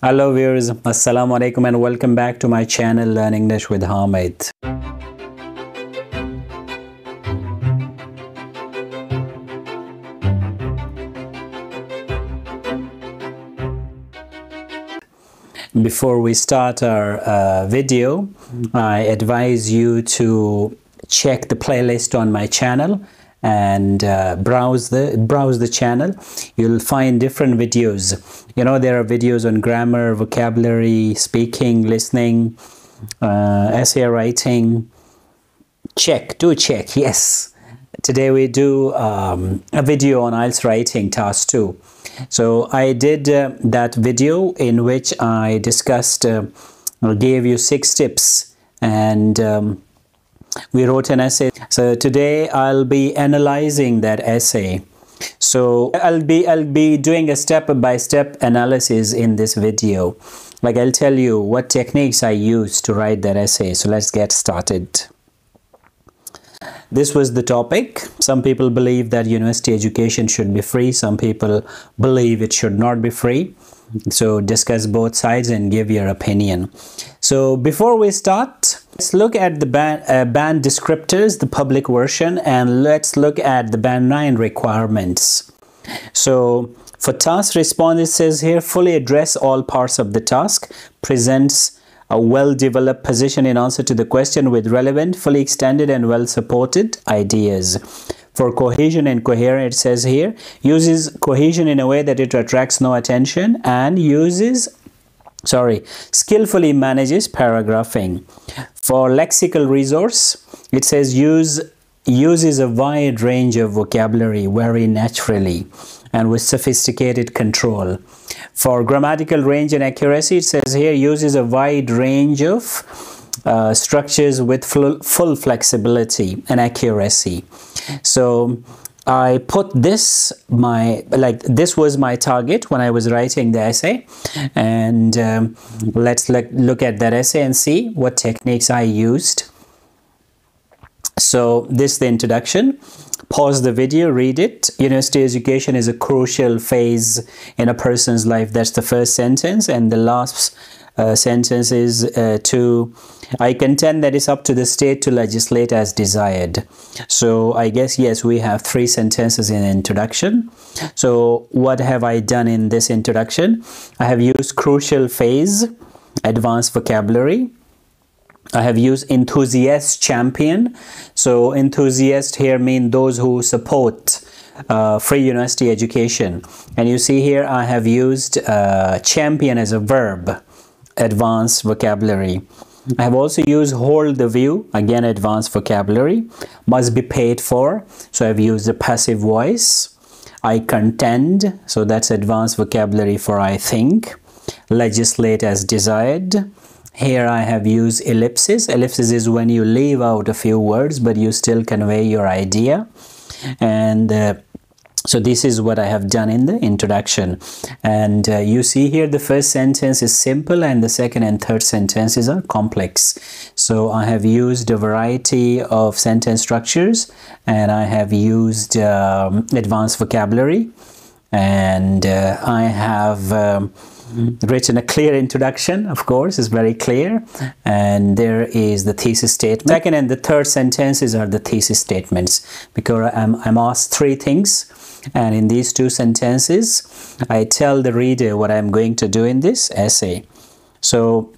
Hello viewers, Assalamu alaikum and welcome back to my channel Learn English with Hamid. Before we start our video, I advise you to check the playlist on my channel and browse the channel. You'll find different videos. You know, there are videos on grammar, vocabulary, speaking, listening, essay writing. Do check, yes. Today we do a video on IELTS writing task 2. So I did that video in which I discussed, gave you 6 tips, and we wrote an essay. So today I'll be analyzing that essay. So I'll be doing a step-by-step analysis in this video. Like, I'll tell you what techniques I used to write that essay. So let's get started. This was the topic. Some people believe that university education should be free. Some people believe it should not be free. So discuss both sides and give your opinion. So before we start, let's look at the band descriptors, the public version, and let's look at the band 9 requirements. So for task response, it says here, fully address all parts of the task, presents a well-developed position in answer to the question with relevant, fully extended and well-supported ideas. For cohesion and coherence, it says here, uses cohesion in a way that it attracts no attention and skillfully manages paragraphing. For lexical resource, it says uses a wide range of vocabulary very naturally and with sophisticated control. For grammatical range and accuracy, it says here uses a wide range of structures with full flexibility and accuracy. So I put this, this was my target when I was writing the essay, and let's look at that essay and see what techniques I used. So this is the introduction. Pause the video, read it. University education is a crucial phase in a person's life. That's the first sentence, and the last sentence is I contend that it's up to the state to legislate as desired. So I guess, yes, we have 3 sentences in introduction. So what have I done in this introduction? I have used crucial phase, advanced vocabulary. I have used enthusiast, champion. So enthusiast here mean those who support free university education. And you see here I have used champion as a verb, advanced vocabulary. I have also used hold the view, again advanced vocabulary. Must be paid for, so I've used the passive voice. I contend, so that's advanced vocabulary for I think. Legislate as desired. Here I have used ellipsis. Ellipsis is when you leave out a few words but you still convey your idea. And so this is what I have done in the introduction. And you see here the first sentence is simple and the second and third sentences are complex. So I have used a variety of sentence structures, and I have used advanced vocabulary, and I have written a clear introduction. Of course, it's very clear, and there is the thesis statement. Second and the third sentences are the thesis statements, because I'm asked 3 things, and in these 2 sentences I tell the reader what I'm going to do in this essay. So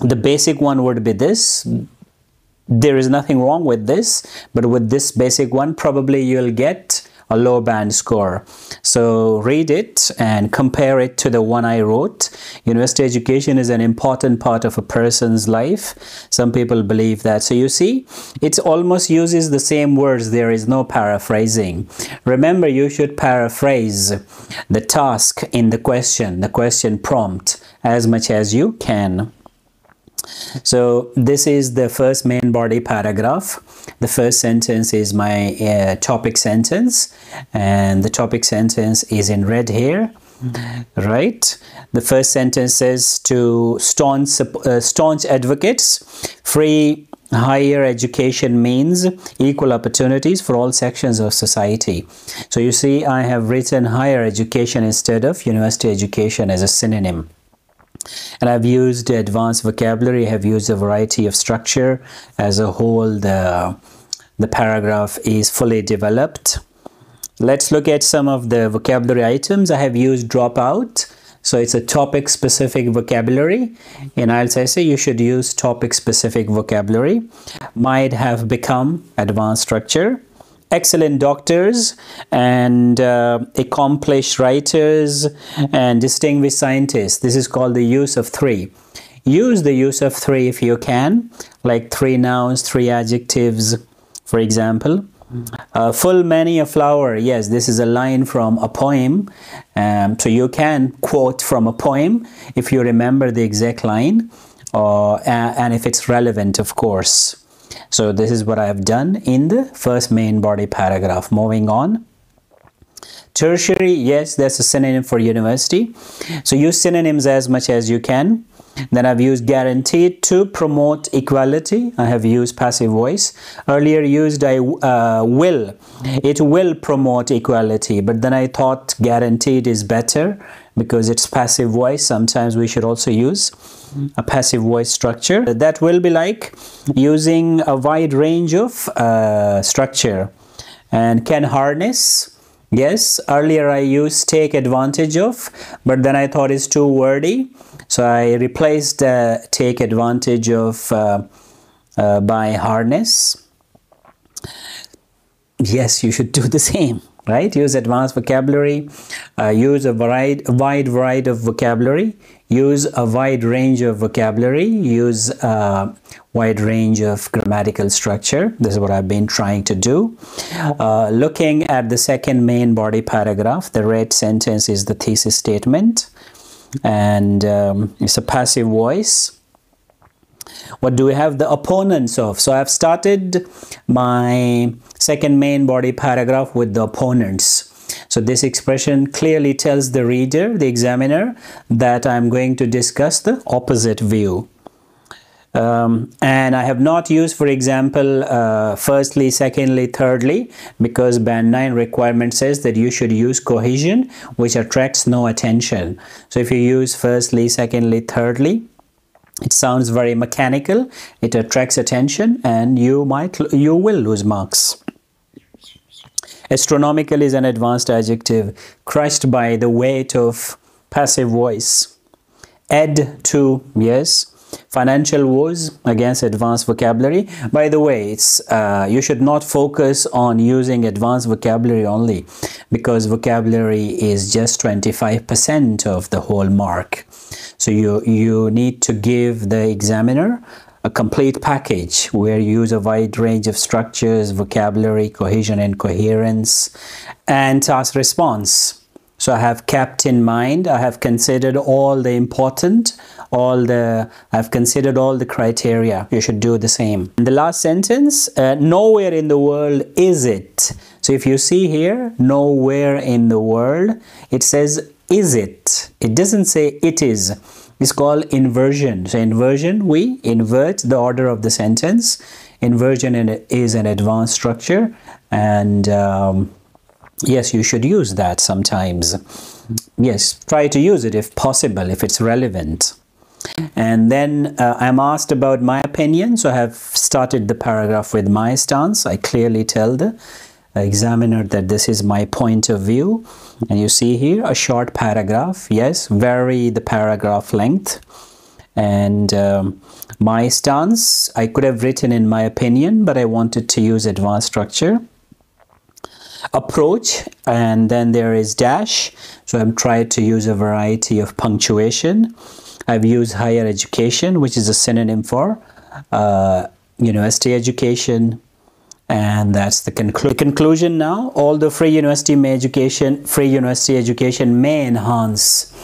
the basic one would be this. There is nothing wrong with this, but with this basic one probably you'll get a low band score. So read it and compare it to the one I wrote. University education is an important part of a person's life. Some people believe that. So you see, it almost uses the same words. There is no paraphrasing. Remember, you should paraphrase the task in the question prompt as much as you can. So this is the first main body paragraph. The first sentence is my topic sentence, and the topic sentence is in red here, right? The first sentence says, to staunch advocates, free higher education means equal opportunities for all sections of society. So you see, I have written higher education instead of university education as a synonym. And I've used advanced vocabulary. I have used a variety of structure. As a whole, the paragraph is fully developed. Let's look at some of the vocabulary items. I have used dropout. So it's a topic specific vocabulary. In IELTS essay, you should use topic specific vocabulary. Might have become advanced structure. Excellent doctors and accomplished writers and distinguished scientists. This is called the use of three. Use the use of three if you can, like 3 nouns, 3 adjectives, for example. Full many a flower. Yes, this is a line from a poem. So you can quote from a poem if you remember the exact line, and if it's relevant, of course. So this is what I have done in the first main body paragraph. Moving on. Tertiary, yes, that's a synonym for university. So use synonyms as much as you can. Then I've used guaranteed to promote equality. I have used passive voice. Earlier used will. It will promote equality, but then I thought guaranteed is better because it's passive voice. Sometimes we should also use a passive voice structure. That will be like using a wide range of structure. And can harness. Yes, earlier I used take advantage of, but then I thought it's too wordy. So I replaced take advantage of by harness. Yes, you should do the same, right? Use advanced vocabulary, use a wide variety of vocabulary, use a wide range of vocabulary, use a wide range of grammatical structure. This is what I've been trying to do. Looking at the second main body paragraph, the red sentence is the thesis statement, and it's a passive voice. What do we have? The opponents of. So I've started my second main body paragraph with the opponents. So this expression clearly tells the reader, the examiner, that I'm going to discuss the opposite view. And I have not used, for example, firstly, secondly, thirdly, because band 9 requirement says that you should use cohesion, which attracts no attention. So if you use firstly, secondly, thirdly, it sounds very mechanical, it attracts attention, and you will lose marks. Astronomical is an advanced adjective, crushed by the weight of passive voice. Add to, yes. Financial woes, against advanced vocabulary. By the way, it's you should not focus on using advanced vocabulary only, because vocabulary is just 25% of the whole mark. So you need to give the examiner a complete package where you use a wide range of structures, vocabulary, cohesion and coherence, and task response. So I have kept in mind, I have considered all the important, I've considered all the criteria. You should do the same. In the last sentence, nowhere in the world is it. So if you see here, nowhere in the world, it says is it. It doesn't say it is. It's called inversion. So inversion, we invert the order of the sentence. Inversion is an advanced structure, and yes, you should use that sometimes. Yes, try to use it if possible, if it's relevant. And then I'm asked about my opinion, so I have started the paragraph with my stance. I clearly tell the examiner that this is my point of view, and you see here a short paragraph. Yes, vary the paragraph length. And my stance, I could have written in my opinion, but I wanted to use advanced structure. Approach, and then there is dash, so I'm trying to use a variety of punctuation. I've used higher education, which is a synonym for university education, and that's the conclusion. Now, although free university education may enhance.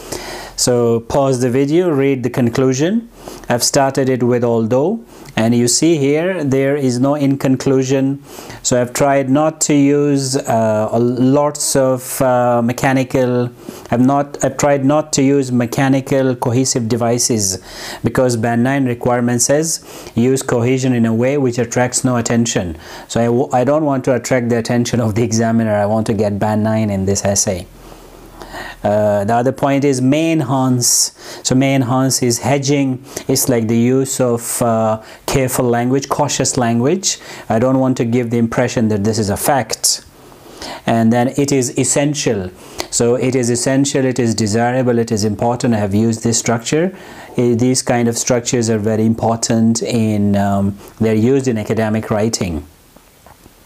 So pause the video, read the conclusion. I've started it with although, and you see here there is no in conclusion. So I've tried not to use lots of mechanical. I've tried not to use mechanical cohesive devices, because band 9 requirement says use cohesion in a way which attracts no attention. So I don't want to attract the attention of the examiner. I want to get band 9 in this essay. The other point is may enhance. So may enhance is hedging. It's like the use of careful language, cautious language. I don't want to give the impression that this is a fact. And then it is essential. So it is essential, it is desirable, it is important. I have used this structure. These kind of structures are very important in, they're used in academic writing.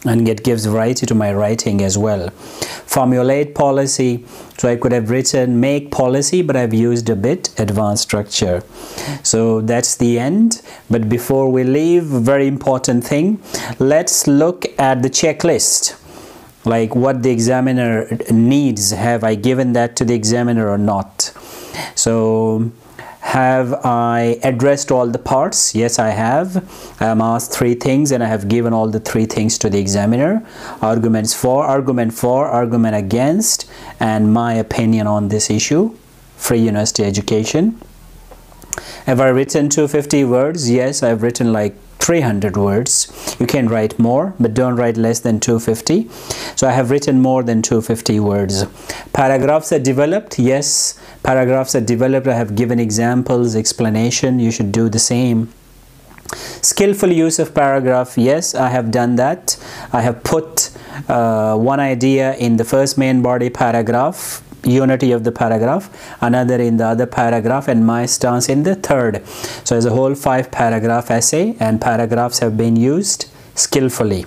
And it gives variety to my writing as well. Formulate policy. So I could have written make policy, but I've used a bit advanced structure. So that's the end. But before we leave, very important thing. Let's look at the checklist. Like what the examiner needs. Have I given that to the examiner or not? So have I addressed all the parts? Yes, I have. I'm asked 3 things and I have given all the 3 things to the examiner. Argument for, argument against, and my opinion on this issue. Free university education. Have I written 250 words? Yes, I've written like 300 words. You can write more, but don't write less than 250. So I have written more than 250 words. Paragraphs are developed. Yes, paragraphs are developed. I have given examples, explanation. You should do the same. Skillful use of paragraph. Yes, I have done that. I have put one idea in the first main body paragraph, unity of the paragraph, another in the other paragraph, and my stance in the third. So as a whole 5 paragraph essay, and paragraphs have been used skillfully.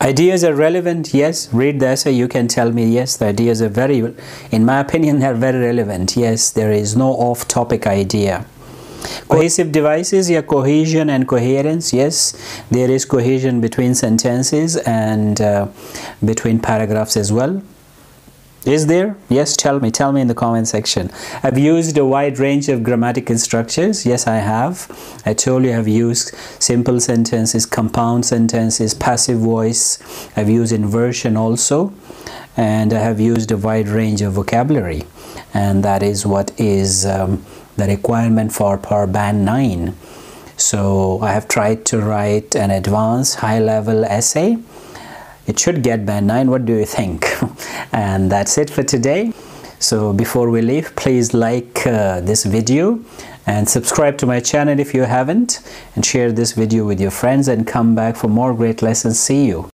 Ideas are relevant. Yes, read the essay, you can tell me yes, the ideas are very, in my opinion, they are very relevant. Yes, there is no off-topic idea. Cohesive devices, yeah, cohesion and coherence. Yes, there is cohesion between sentences and between paragraphs as well. Is there? Yes, tell me in the comment section. I've used a wide range of grammatical structures. Yes, I have. I told you I've used simple sentences, compound sentences, passive voice. I've used inversion also. And I have used a wide range of vocabulary. And that is what is the requirement for per band 9. So I have tried to write an advanced high-level essay. It should get band 9. What do you think? And that's it for today. So before we leave, please like this video and subscribe to my channel if you haven't, and share this video with your friends, and come back for more great lessons. See you.